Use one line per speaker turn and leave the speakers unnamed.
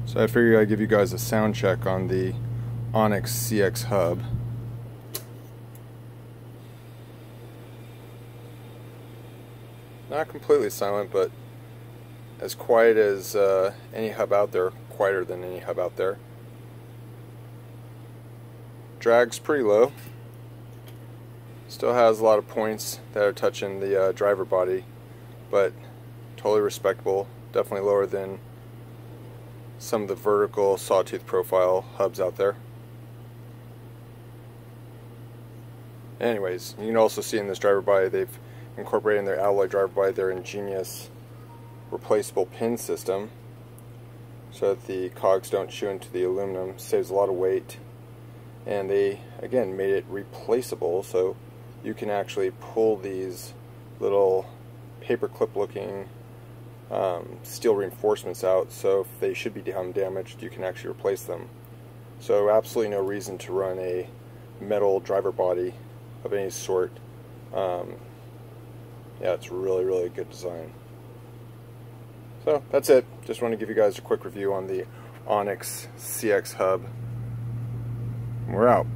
So I figured I'd give you guys a sound check on the Onyx CX hub. Not completely silent, but as quiet as any hub out there, quieter than any hub out there. Drag's pretty low. Still has a lot of points that are touching the driver body, but totally respectable. Definitely lower than some of the vertical sawtooth profile hubs out there. Anyways, you can also see in this driver body they've incorporated in their alloy driver body their ingenious replaceable pin system so that the cogs don't chew into the aluminum. Saves a lot of weight, and they again made it replaceable so you can actually pull these little paperclip looking steel reinforcements out, so if they should be damaged you can actually replace them. So absolutely no reason to run a metal driver body of any sort. Yeah, it's really good design. So that's it. Just want to give you guys a quick review on the Onyx CX hub. We're out.